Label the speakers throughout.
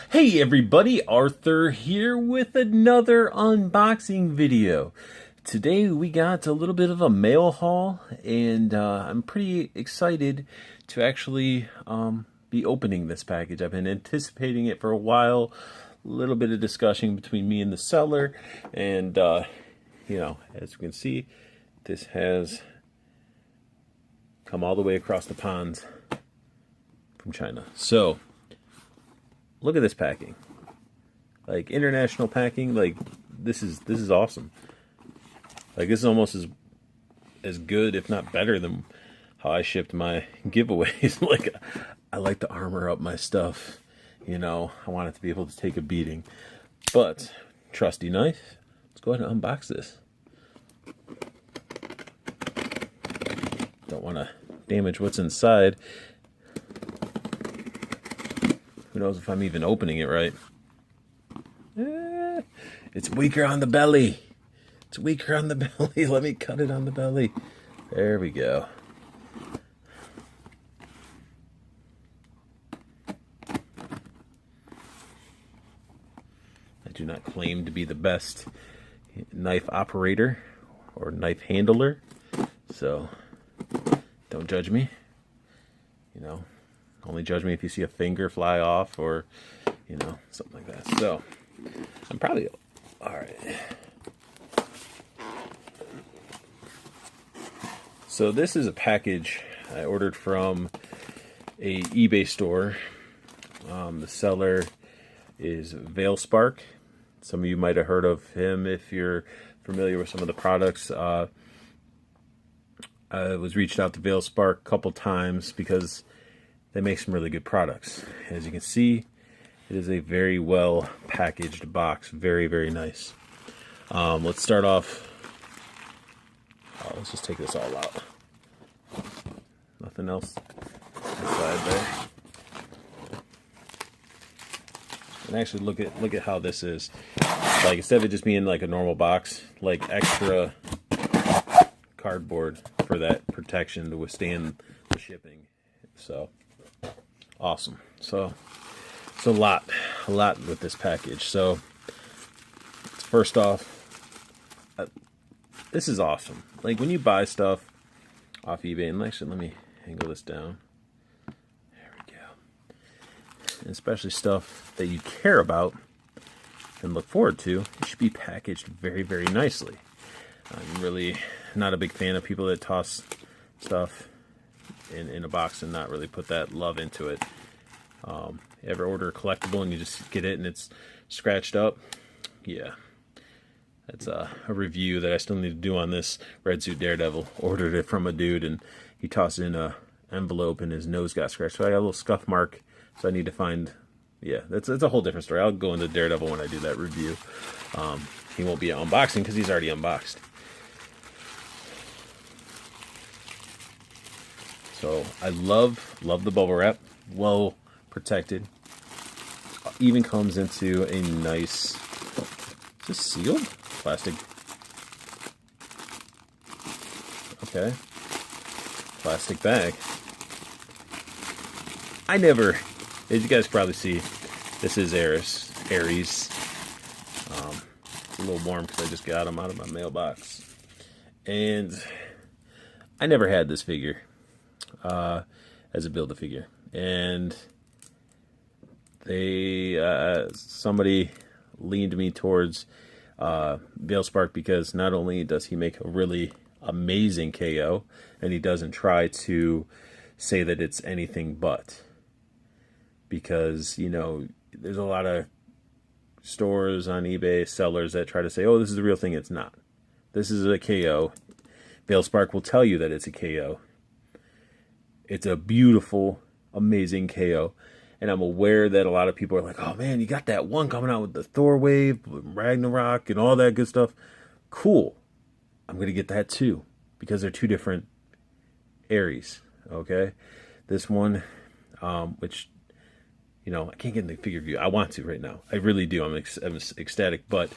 Speaker 1: Hey everybody, Arthur here with another unboxing video. Today we got a little bit of a mail haul, and I'm pretty excited to actually be opening this package. I've been anticipating it for a while, a little bit of discussion between me and the seller, and you know, as you can see, this has come all the way across the pond from China. So look at this packing, like international packing. Like this is awesome. Like this is almost as good, if not better, than how I shipped my giveaways. Like I like to armor up my stuff, you know. I want it to be able to take a beating. But trusty knife. Let's go ahead and unbox this. Don't want to damage what's inside. Who knows if I'm even opening it right. It's weaker on the belly. It's weaker on the belly. Let me cut it on the belly. There we go. I do not claim to be the best knife operator or knife handler, so don't judge me. You know, only judge me if you see a finger fly off or, you know, something like that. So I'm probably all right. So this is a package I ordered from a eBay store. The seller is Veilspark. Some of you might have heard of him if you're familiar with some of the products. I was reached out to Veilspark a couple times because they make some really good products. As you can see, it is a very well packaged box. Very, very nice. Let's start off. Let's just take this all out. Nothing else inside there. And actually look at how this is. Like, instead of it just being like a normal box, like extra cardboard for that protection to withstand the shipping. So awesome. So it's a lot with this package. So first off, this is awesome. Like when you buy stuff off eBay, and actually let me angle this down. There we go. And especially stuff that you care about and look forward to, it should be packaged very, very nicely. I'm really not a big fan of people that toss stuff in a box and not really put that love into it. You ever order a collectible and you just get it and it's scratched up? Yeah. That's a review that I still need to do on this Red Suit Daredevil. Ordered it from a dude and he tossed in a envelope and his nose got scratched. So I got a little scuff mark. So I need to find, yeah, that's a whole different story. I'll go into Daredevil when I do that review. He won't be unboxing because he's already unboxed. So I love the bubble wrap. Well protected. Even comes into a nice, is this sealed? Plastic. Okay. Plastic bag. I never, as you guys probably see, this is Ares. It's a little warm because I just got them out of my mailbox. And I never had this figure as a Build-A-Figure. And they, somebody leaned me towards Veilspark because not only does he make a really amazing KO, and he doesn't try to say that it's anything but. Because, you know, there's a lot of stores on eBay, sellers that try to say, oh, this is the real thing. It's not. This is a KO. Veilspark will tell you that it's a KO. It's a beautiful, amazing KO. And I'm aware that a lot of people are like, oh man, you got that one coming out with the Thor wave, Ragnarok, and all that good stuff. Cool. I'm going to get that too. Because they're two different Ares. Okay? This one, which, you know, I can't get in the figure view. I want to right now. I really do. I'm ecstatic. But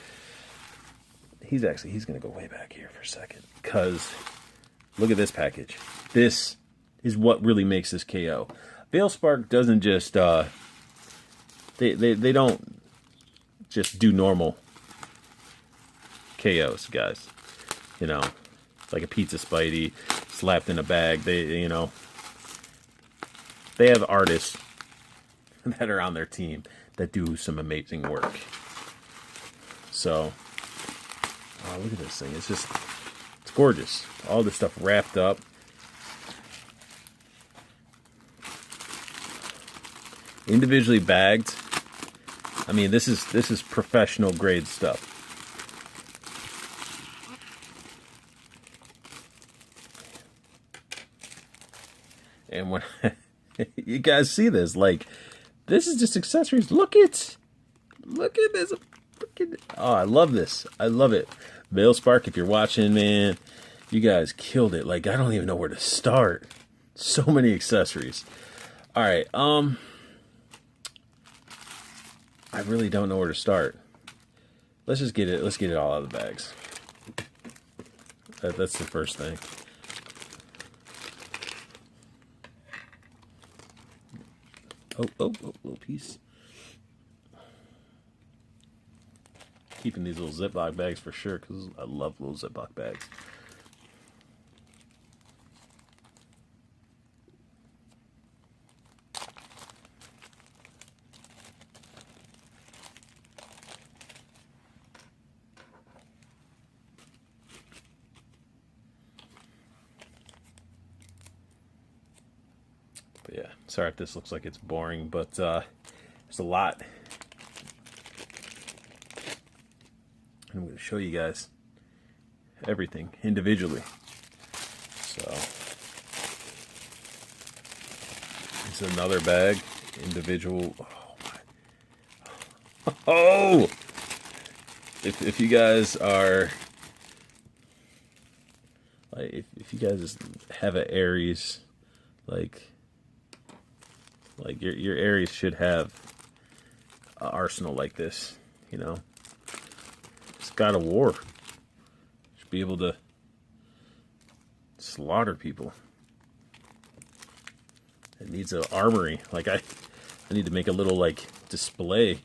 Speaker 1: he's going to go way back here for a second. Because look at this package. This is what really makes this KO. Veilspark doesn't just they don't just do normal KOs, guys. You know, like a pizza Spidey slapped in a bag. They have artists that are on their team that do some amazing work. So, oh, look at this thing. It's gorgeous. All this stuff wrapped up. Individually bagged. I mean, this is professional grade stuff. And when you guys see this, like, this is just accessories. Look at this. Oh, I love this. I love it. Veilspark, if you're watching, man, you guys killed it. Like, I don't even know where to start. So many accessories. All right, I really don't know where to start. Let's just get it. Let's get it all out of the bags. That's the first thing. Oh, little piece. Keeping these little Ziploc bags for sure, because I love little Ziploc bags. But yeah, sorry if this looks like it's boring, but there's a lot. I'm going to show you guys everything individually. So, it's another bag, individual. Oh my! Oh! If you guys are like, if you guys have an Ares, like your Ares should have an arsenal like this, you know. God of War. Should be able to slaughter people. It needs an armory. Like I need to make a little like display.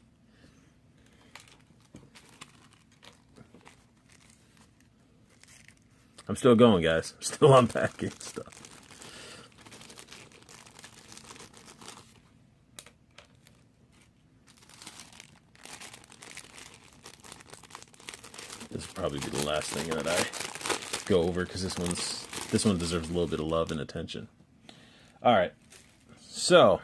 Speaker 1: I'm still going, guys. I'm still unpacking stuff. This will probably be the last thing that I go over, because this one deserves a little bit of love and attention. All right, so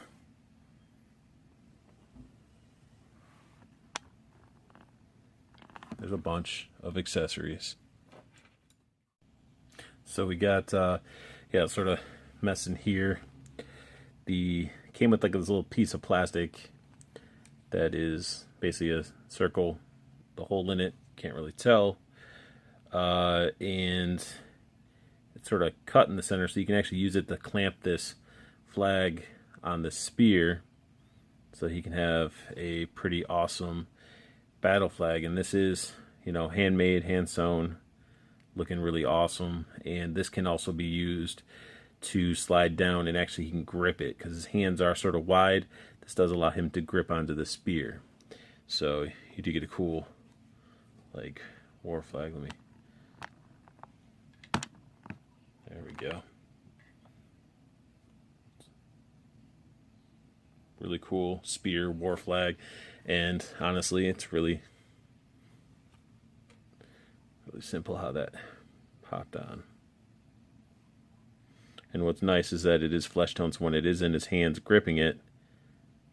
Speaker 1: there's a bunch of accessories. So we got yeah, sort of mess in here. Came with like this little piece of plastic that is basically a circle, the hole in it. Can't really tell, and it's sort of cut in the center, so you can actually use it to clamp this flag on the spear, so he can have a pretty awesome battle flag. And this is, you know, handmade, hand sewn, looking really awesome. And this can also be used to slide down, and actually he can grip it because his hands are sort of wide. This does allow him to grip onto the spear, so you do get a cool like war flag. Let me, there we go. Really cool spear war flag, and honestly it's really simple how that popped on. And what's nice is that it is flesh tone, so when it is in his hands gripping it,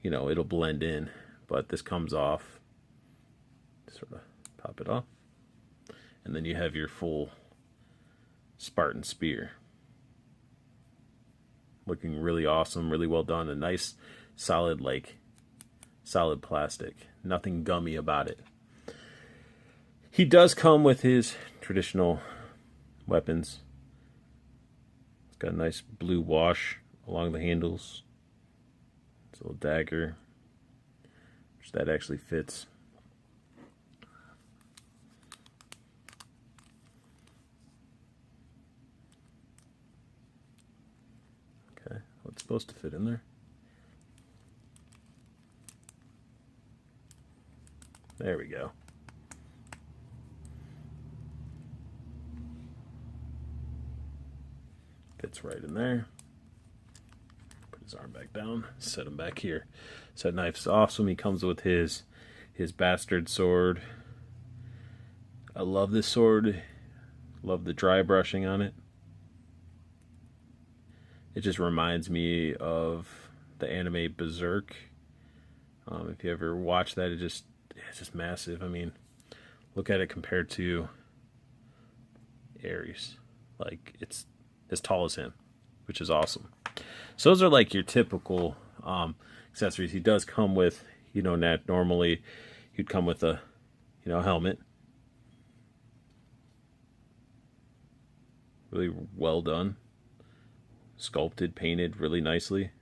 Speaker 1: you know, it'll blend in. But this comes off, sort of pop it off, and then you have your full Spartan spear. Looking really awesome, really well done. A nice, solid, like, solid plastic. Nothing gummy about it. He does come with his traditional weapons. It's got a nice blue wash along the handles. It's a little dagger, which that actually fits. Okay, what's supposed to fit in there? There we go. Fits right in there. Put his arm back down. Set him back here. So that knife's awesome. He comes with his bastard sword. I love this sword. Love the dry brushing on it. It just reminds me of the anime Berserk. If you ever watch that, it's just massive. I mean, look at it compared to Ares. Like, it's as tall as him, which is awesome. So those are like your typical accessories. He does come with, normally he'd come with a, helmet. Really well done. Sculpted, painted really nicely.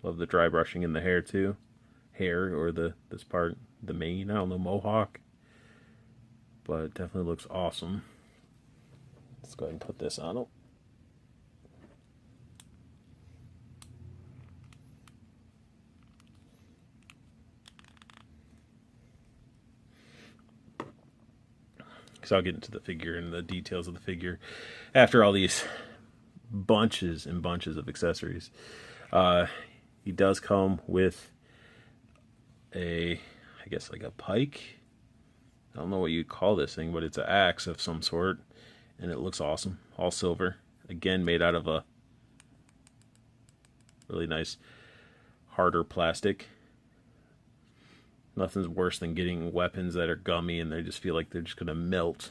Speaker 1: Love the dry brushing in the hair too. Hair, or this part, the mane, I don't know, mohawk. But it definitely looks awesome. Let's go ahead and put this on him. Because I'll get into the figure and the details of the figure after all these bunches and bunches of accessories. He does come with I guess like a pike. I don't know what you call this thing, but it's an axe of some sort. And it looks awesome. All silver. Again, made out of a really nice, harder plastic. Nothing's worse than getting weapons that are gummy and they just feel like they're just going to melt.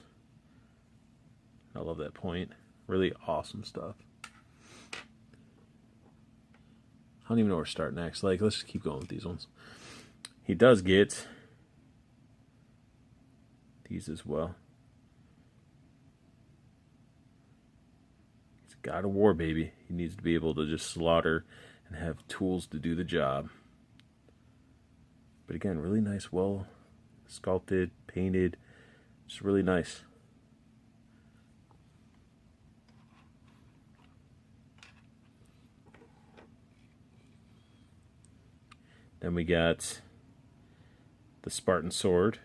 Speaker 1: I love that point. Really awesome stuff. I don't even know where to start next. Like, let's just keep going with these ones. He does get these as well. He's a god of war, baby. He needs to be able to just slaughter and have tools to do the job. But again, really nice, well sculpted, painted. Just really nice. Then we got the Spartan sword.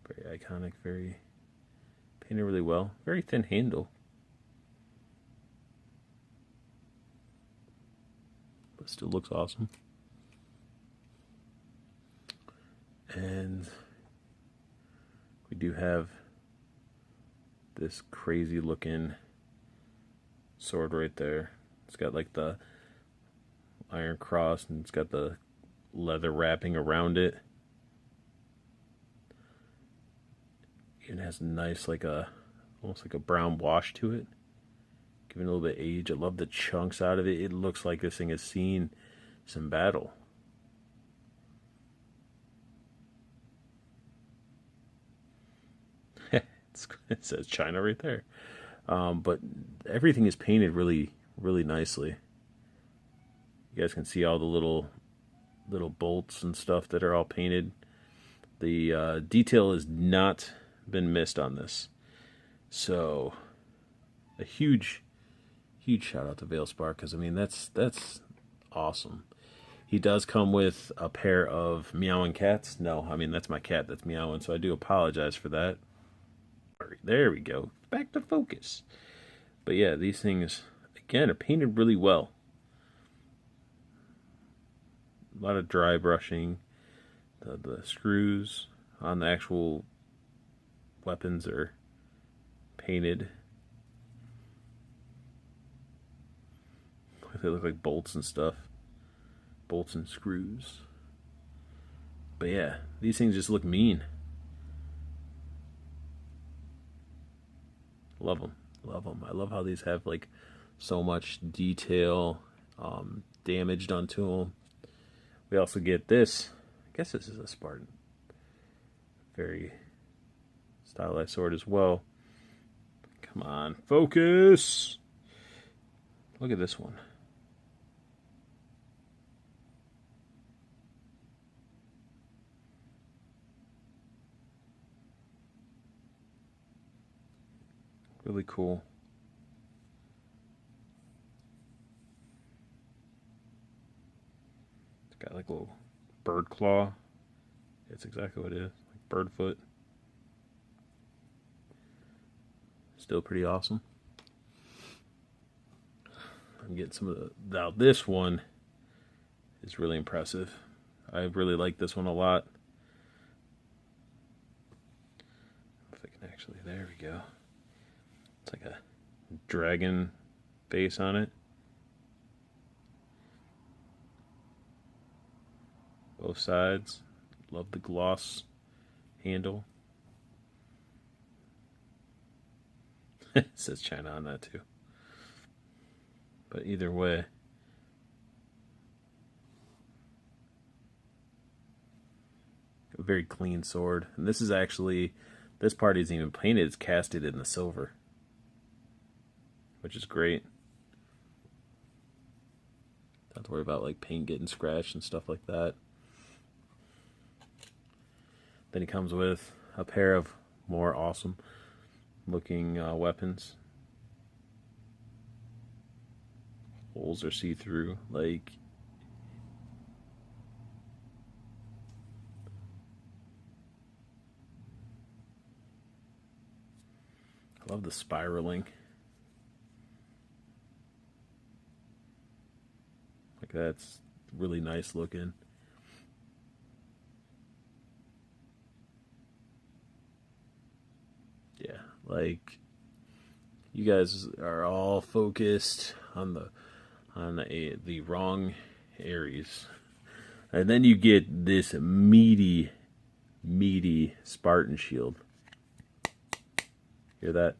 Speaker 1: Very iconic, very painted really well. Very thin handle. But still looks awesome. And we do have this crazy looking sword right there. It's got like the iron cross and it's got the leather wrapping around it. It has nice, like almost like a brown wash to it. Giving it a little bit of age. I love the chunks out of it. It looks like this thing has seen some battle. It says China right there. But everything is painted really, really nicely. You guys can see all the little bolts and stuff that are all painted. The detail has not been missed on this. So a huge shout out to Veilspark, because I mean that's awesome. He does come with a pair of meowing cats. No, I mean that's my cat that's meowing, so I do apologize for that. There we go. Back to focus. But yeah, these things, again, are painted really well. A lot of dry brushing. The screws on the actual weapons are painted. They look like bolts and stuff. Bolts and screws. But yeah, these things just look mean. Love them. Love them. I love how these have like so much detail, damage done to them. We also get this. I guess this is a Spartan. Very stylized sword as well. Come on, focus. Look at this one. Really cool. It's got like a little bird claw. It's exactly what it is, like bird foot. Still pretty awesome. I'm getting some of the. Now this one is really impressive. I really like this one a lot. If I can actually, there we go. It's like a dragon face on it. Both sides. Love the gloss handle. It says China on that too. But either way, a very clean sword. And this is actually, this part isn't even painted, it's casted in the silver, which is great. Don't have to worry about like paint getting scratched and stuff like that. Then he comes with a pair of more awesome looking weapons. Holes are see-through, like I love the spiraling. Like that's really nice looking. Yeah, like you guys are all focused on the wrong areas. And then you get this meaty Spartan shield. Hear that?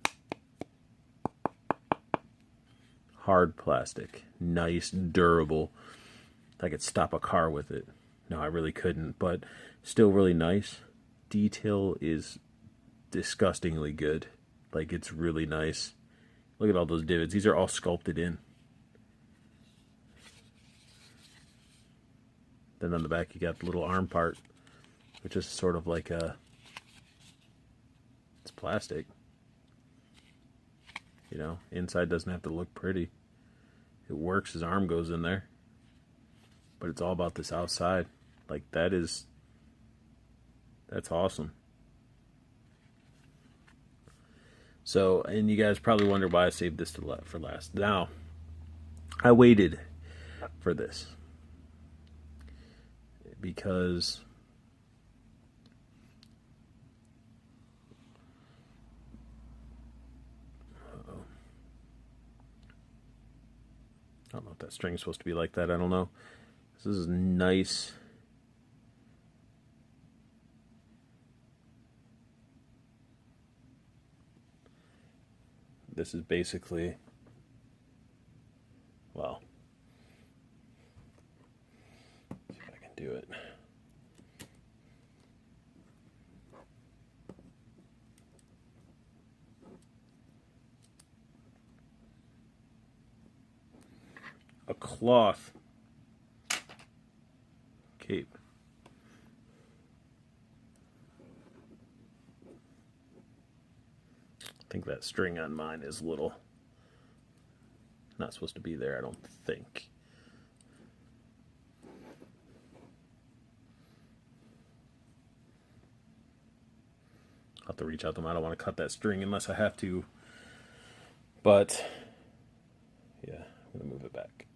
Speaker 1: Hard plastic. Nice, durable. I could stop a car with it. No, I really couldn't, but still really nice. Detail is disgustingly good. Like, it's really nice. Look at all those divots. These are all sculpted in. Then on the back you got the little arm part, which is sort of like a, it's plastic. You know, inside doesn't have to look pretty. It works, his arm goes in there. But it's all about this outside. Like that's awesome. So, and you guys probably wonder why I saved this for last. Now, I waited for this because I don't know if that string is supposed to be like that. I don't know. This is nice. This is basically, well, let's see if I can do it. A cloth cape. I think that string on mine is little. Not supposed to be there, I don't think. I'll have to reach out to them. I don't want to cut that string unless I have to. But, yeah, I'm going to move it back.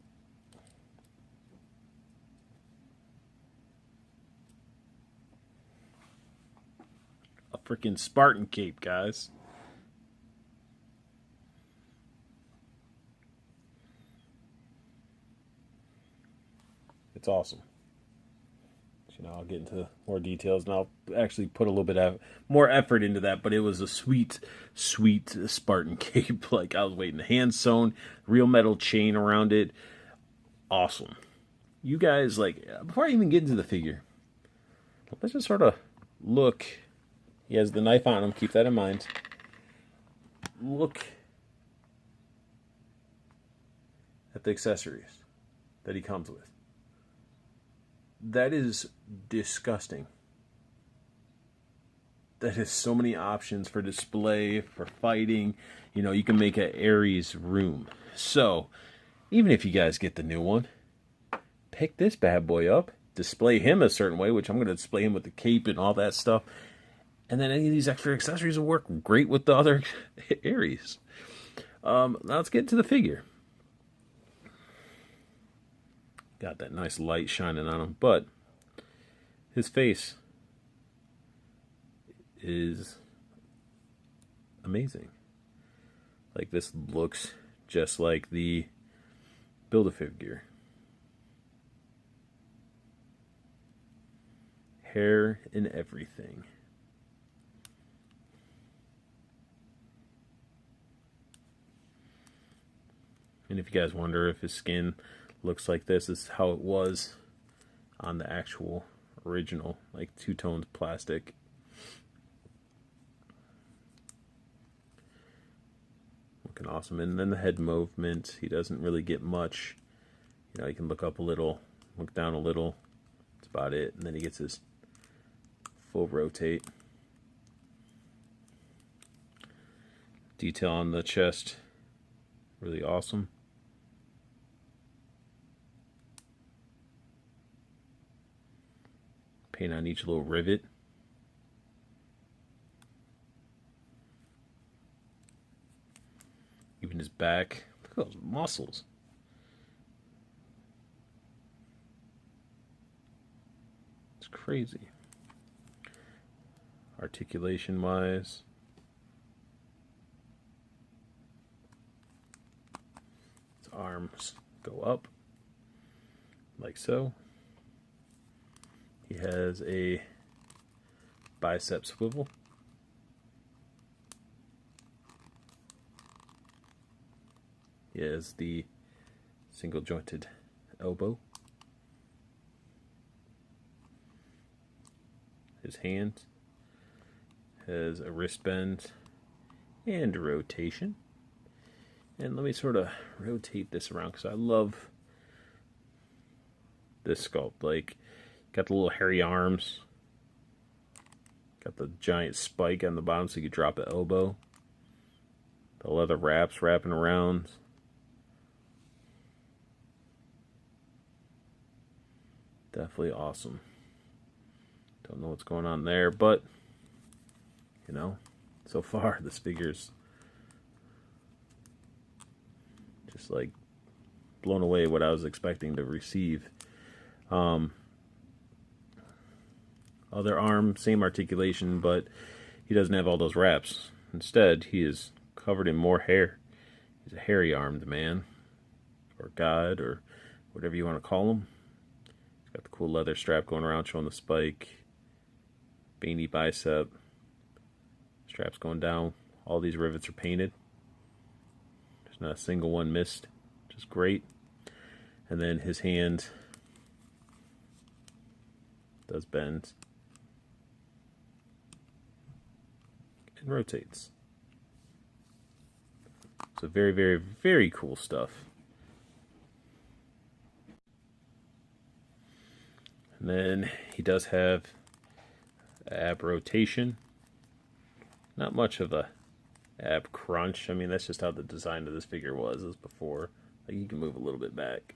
Speaker 1: A freaking Spartan cape, guys. It's awesome. You know, I'll get into more details and I'll actually put a little bit of more effort into that, but it was a sweet Spartan cape. Like, I was waiting. Hand sewn, real metal chain around it. Awesome. You guys, like, before I even get into the figure, let's just sort of look. He has the knife on him, keep that in mind. Look at the accessories that he comes with. That is disgusting. That is so many options for display, for fighting. You know, you can make an Ares room. So, even if you guys get the new one, pick this bad boy up, display him a certain way, which I'm going to display him with the cape and all that stuff. And then any of these extra accessories will work great with the other Ares. Now let's get to the figure. Got that nice light shining on him, but his face is amazing. Like, this looks just like the Build-A-Figure. Hair and everything. And if you guys wonder if his skin looks like this is how it was on the actual original, like two-toned plastic. Looking awesome. And then the head movement, he doesn't really get much. You know, he can look up a little, look down a little. That's about it. And then he gets his full rotate. Detail on the chest, really awesome. Paint on each little rivet. Even his back. Look at those muscles. It's crazy. Articulation wise. His arms go up like so. He has a bicep swivel. He has the single jointed elbow. His hand has a wrist bend and a rotation. And let me sort of rotate this around because I love this sculpt. Like, got the little hairy arms. Got the giant spike on the bottom so you can drop the elbow. The leather wraps wrapping around. Definitely awesome. Don't know what's going on there, but, you know, so far this figure's just like blown away what I was expecting to receive. Other arm, same articulation, but he doesn't have all those wraps. Instead, he is covered in more hair. He's a hairy-armed man, or god, or whatever you want to call him. He's got the cool leather strap going around showing the spike. Veiny bicep. Straps going down. All these rivets are painted. There's not a single one missed, which is great. And then his hand does bend and rotates. So very, very, very cool stuff. And then he does have ab rotation. Not much of a ab crunch. I mean, that's just how the design of this figure was as before. Like, you can move a little bit back.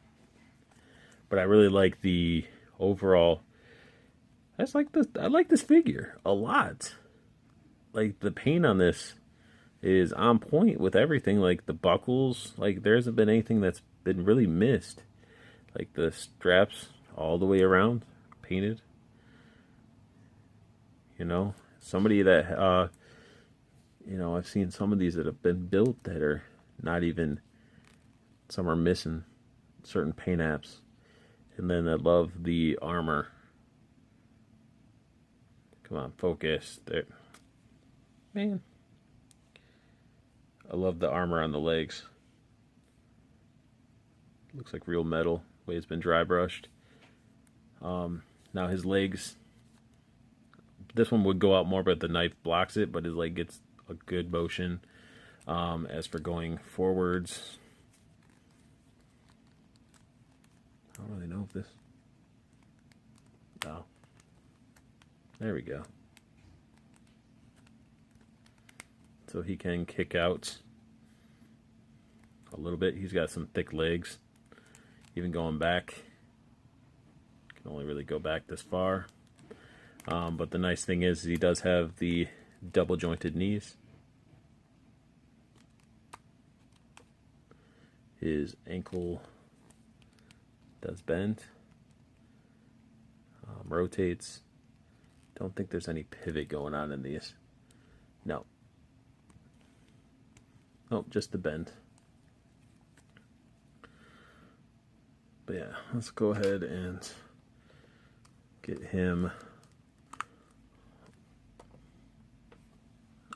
Speaker 1: But I really like the overall. I like this figure a lot. Like, the paint on this is on point with everything. Like, the buckles, like, there hasn't been anything that's been really missed. Like, the straps all the way around, painted. You know, somebody that, you know, I've seen some of these that have been built that are not even, some are missing certain paint apps. And then I love the armor. Come on, focus. There. Man. I love the armor on the legs. Looks like real metal, the way it's been dry brushed. Now his legs, this one would go out more, but the knife blocks it, but his leg gets a good motion. As for going forwards, I don't really know if this, oh, there we go. So he can kick out a little bit. He's got some thick legs. Even going back, can only really go back this far. But the nice thing is he does have the double jointed knees. His ankle does bend, rotates. Don't think there's any pivot going on in these. No. Oh, just the bend. But yeah, let's go ahead and get him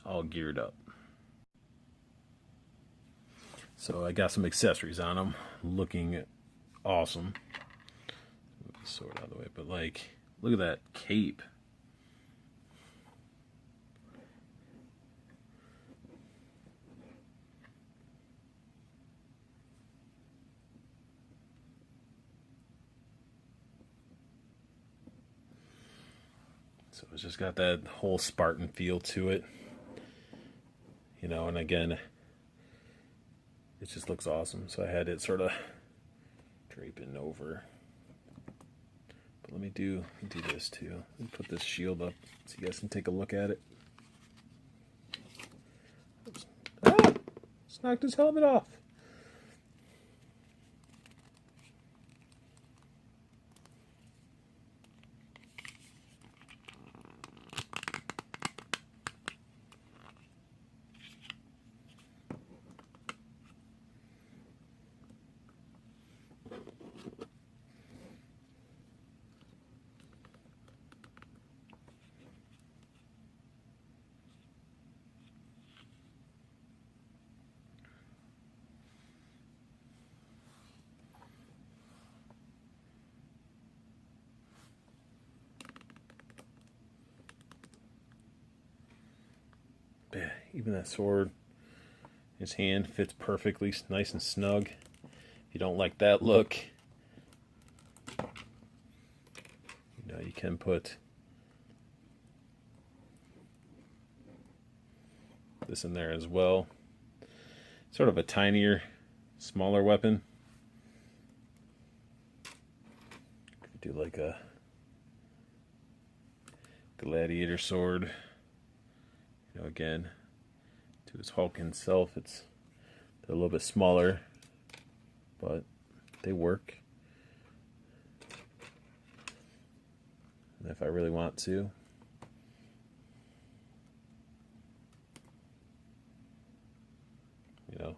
Speaker 1: all geared up. So I got some accessories on him, looking awesome. Move the sword out of the way, but like, look at that cape. So it's just got that whole Spartan feel to it, you know, and again, it just looks awesome. So I had it sort of draping over. But let me do this too. Let me put this shield up so you guys can take a look at it. Oops. Ah! Just knocked his helmet off. Yeah, even that sword, his hand fits perfectly, nice and snug. If you don't like that look, you know, you can put this in there as well. Sort of a tinier, smaller weapon. Could do like a gladiator sword. You know, again, to his Hulk himself, they're a little bit smaller, but they work. And if I really want to, you know,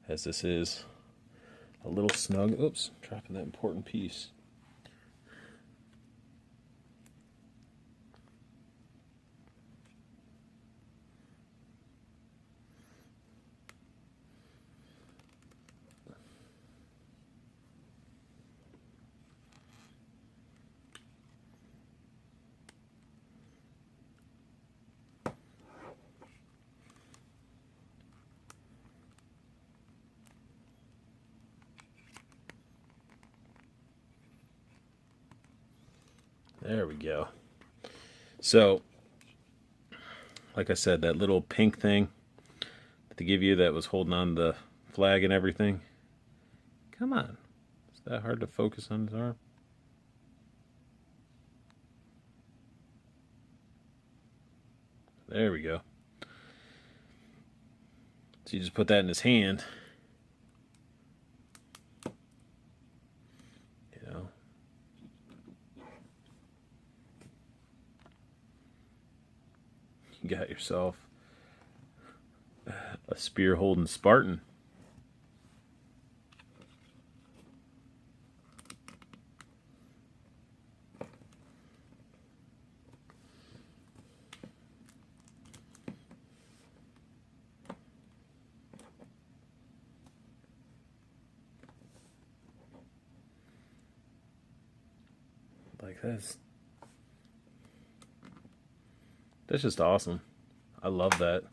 Speaker 1: as this is a little snug, oops, dropping that important piece. There we go. So, like I said, that little pink thing that they give you that was holding on the flag and everything. Come on. Is that hard to focus on his arm? There we go. So you just put that in his hand. You know. You got yourself a spear holding Spartan. Like this. That's just awesome. I love that.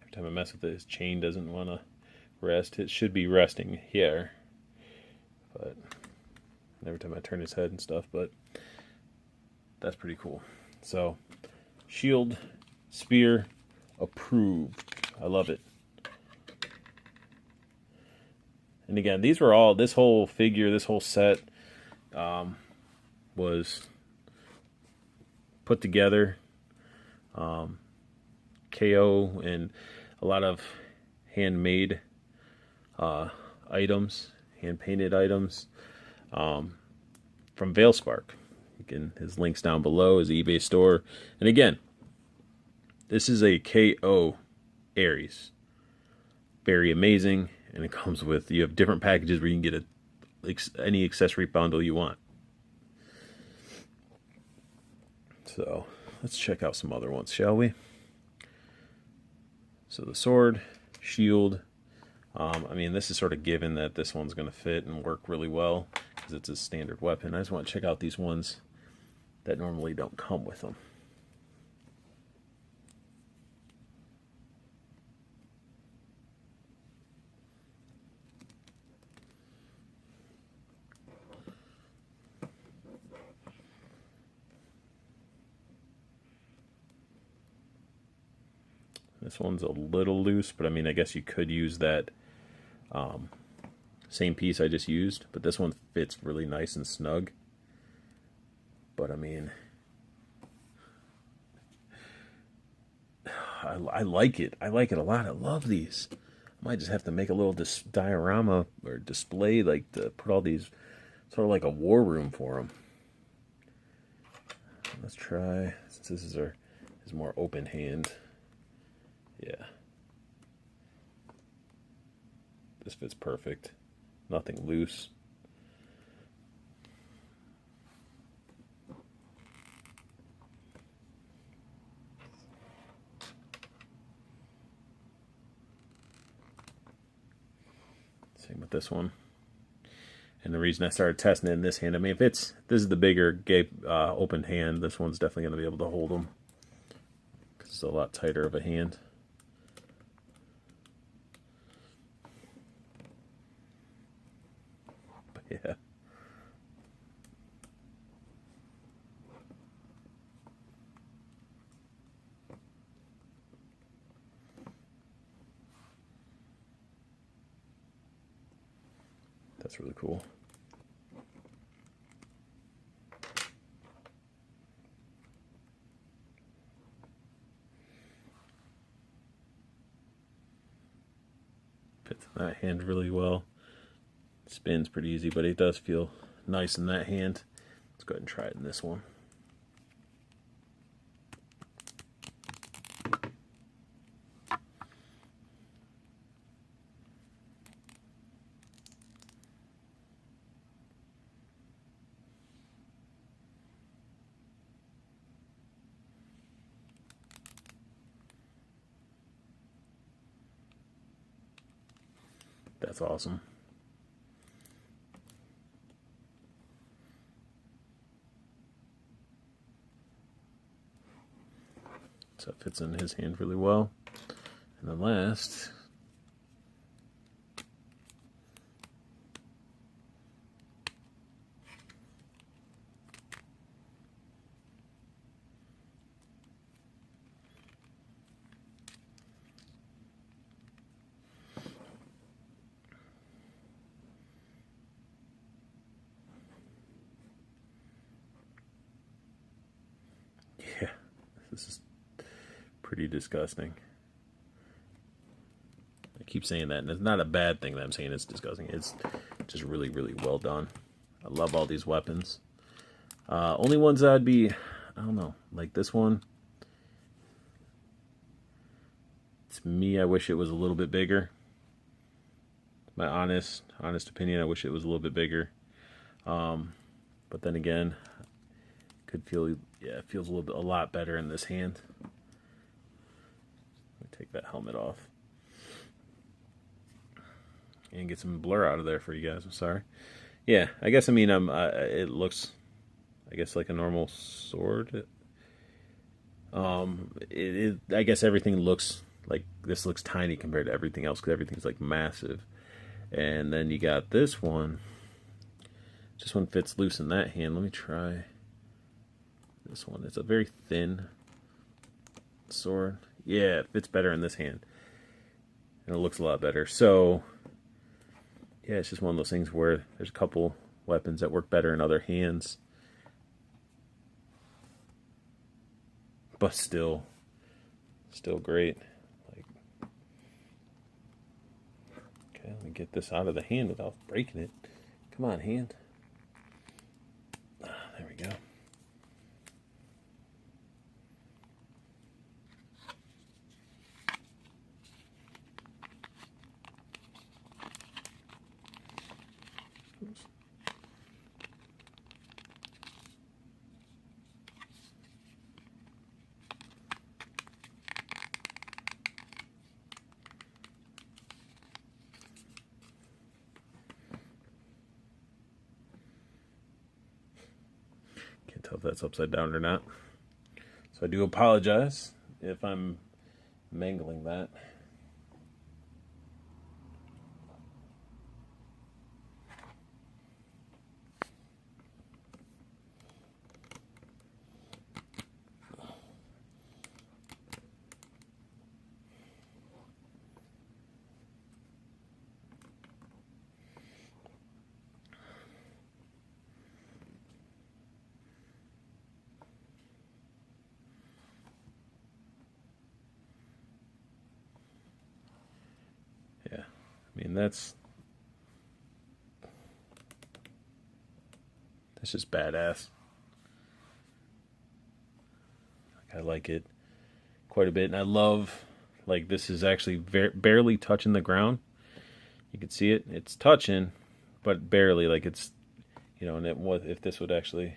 Speaker 1: Every time I mess with it, his chain doesn't want to rest. It should be resting here. But every time I turn his head and stuff, but that's pretty cool. So, shield, spear, approved. I love it. And again, these were all, this whole figure, this whole set was put together. KO and a lot of handmade items, hand-painted items from Veilspark. His links down below, his eBay store. And again, this is a KO Ares. Very amazing. And it comes with, you have different packages where you can get any accessory bundle you want. So let's check out some other ones, shall we? So the sword, shield. I mean, this is sort of given that this one's going to fit and work really well because it's a standard weapon. I just want to check out these ones that normally don't come with them. This one's a little loose, but I mean, I guess you could use that same piece I just used, but this one fits really nice and snug. But I mean, I like it. I like it a lot. I love these. I might just have to make a little diorama or display, like to put all these, sort of like a war room for them. Let's try, since this is his more open hand. Yeah. This fits perfect. Nothing loose. Same with this one. And the reason I started testing it in this hand, I mean, this is the bigger open hand, this one's definitely going to be able to hold them because it's a lot tighter of a hand. But yeah. That's really cool. Fits in that hand really well. Spins pretty easy, but it does feel nice in that hand. Let's go ahead and try it in this one. That's awesome. So it fits in his hand really well. And then last, yeah, this is pretty disgusting. I keep saying that, and it's not a bad thing that I'm saying it's disgusting. It's just really, really well done. I love all these weapons. Only ones that I'd be, I don't know, like this one. To me, I wish it was a little bit bigger. My honest opinion, I wish it was a little bit bigger. But then again, could feel, yeah, it feels a lot better in this hand. Let me take that helmet off and get some blur out of there for you guys. I'm sorry. Yeah, I guess, I mean, it looks, I guess, like a normal sword. I guess everything looks like, this looks tiny compared to everything else because everything's like massive. And then you got this one. This one fits loose in that hand. Let me try this one. It's a very thin sword. Yeah, it fits better in this hand. And it looks a lot better. So yeah, it's just one of those things where there's a couple weapons that work better in other hands, but still great. Like, okay, let me get this out of the hand without breaking it. Come on, hand. There we go. Can't tell if that's upside down or not. So I do apologize if I'm mangling that. Yeah, I mean that's just badass. I like it quite a bit, and I love, like, this is actually barely touching the ground. You can see it; it's touching, but barely. Like, it's, you know, and it was, if this would actually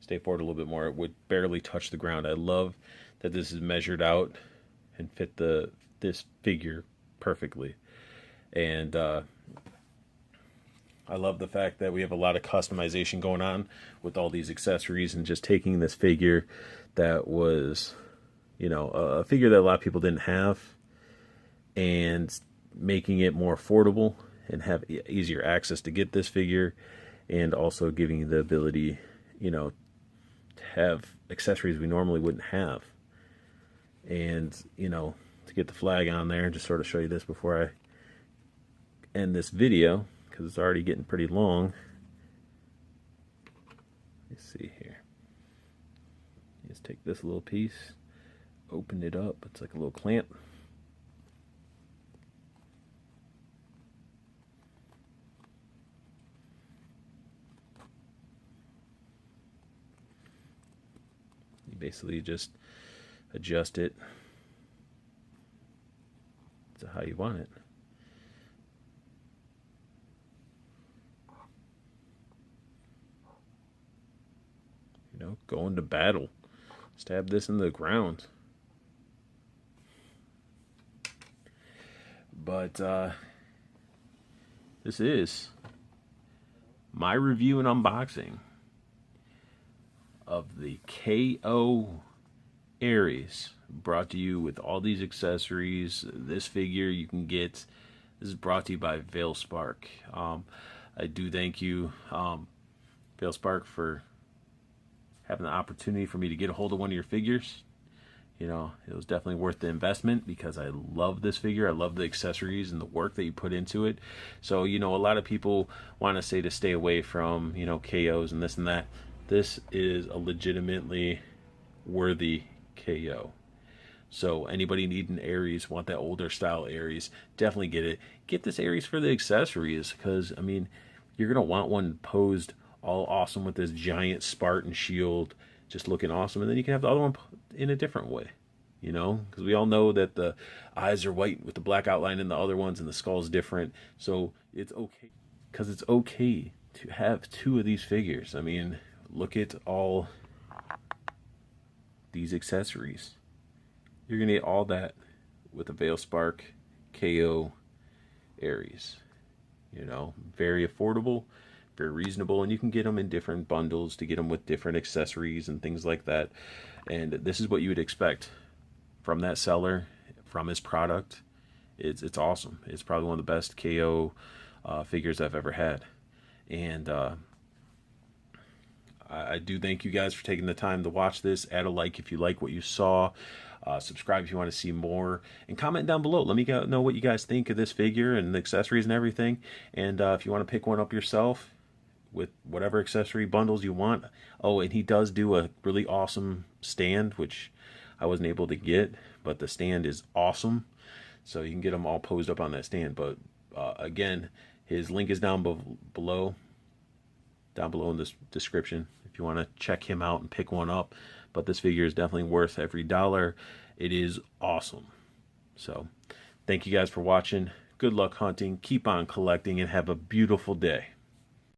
Speaker 1: stay forward a little bit more, it would barely touch the ground. I love that this is measured out and fit this figure perfectly, and I love the fact that we have a lot of customization going on with all these accessories, and just taking this figure that was, you know, a figure that a lot of people didn't have, and making it more affordable and have easier access to get this figure, and also giving you the ability, you know, to have accessories we normally wouldn't have. And, you know, to get the flag on there, and just sort of show you this before I end this video, because it's already getting pretty long. Let's see here. Just take this little piece, open it up. It's like a little clamp. You basically just adjust it to how you want it. You know, go into battle. Stab this in the ground. But this is my review and unboxing of the KO Ares, brought to you with all these accessories. This figure you can get. This is brought to you by Veilspark. I do thank you, Veilspark, for having the opportunity for me to get a hold of one of your figures. You know, it was definitely worth the investment, because I love this figure. I love the accessories and the work that you put into it. So, you know, a lot of people want to say to stay away from, you know, KOs and this and that. This is a legitimately worthy KO. So anybody needing Ares, want that older style Ares, definitely get it. Get this Ares for the accessories, because, I mean, you're going to want one posed all awesome with this giant Spartan shield, just looking awesome. And then you can have the other one in a different way, you know, because we all know that the eyes are white with the black outline in the other ones, and the skull is different. So it's okay, because it's okay to have two of these figures. I mean, look at all these accessories. You're going to get all that with a Veilspark KO Ares. You know, very affordable, very reasonable, and you can get them in different bundles to get them with different accessories and things like that. And this is what you would expect from that seller, from his product. It's awesome. It's probably one of the best KO figures I've ever had. And I do thank you guys for taking the time to watch this. Add a like if you like what you saw. Subscribe if you want to see more, and comment down below. Let me know what you guys think of this figure and the accessories and everything. And if you want to pick one up yourself with whatever accessory bundles you want. Oh, and he does do a really awesome stand, which I wasn't able to get, but the stand is awesome. So you can get them all posed up on that stand. But again, his link is down below in this description if you want to check him out and pick one up. But this figure is definitely worth every dollar. It is awesome. So thank you guys for watching. Good luck hunting, keep on collecting, and have a beautiful day.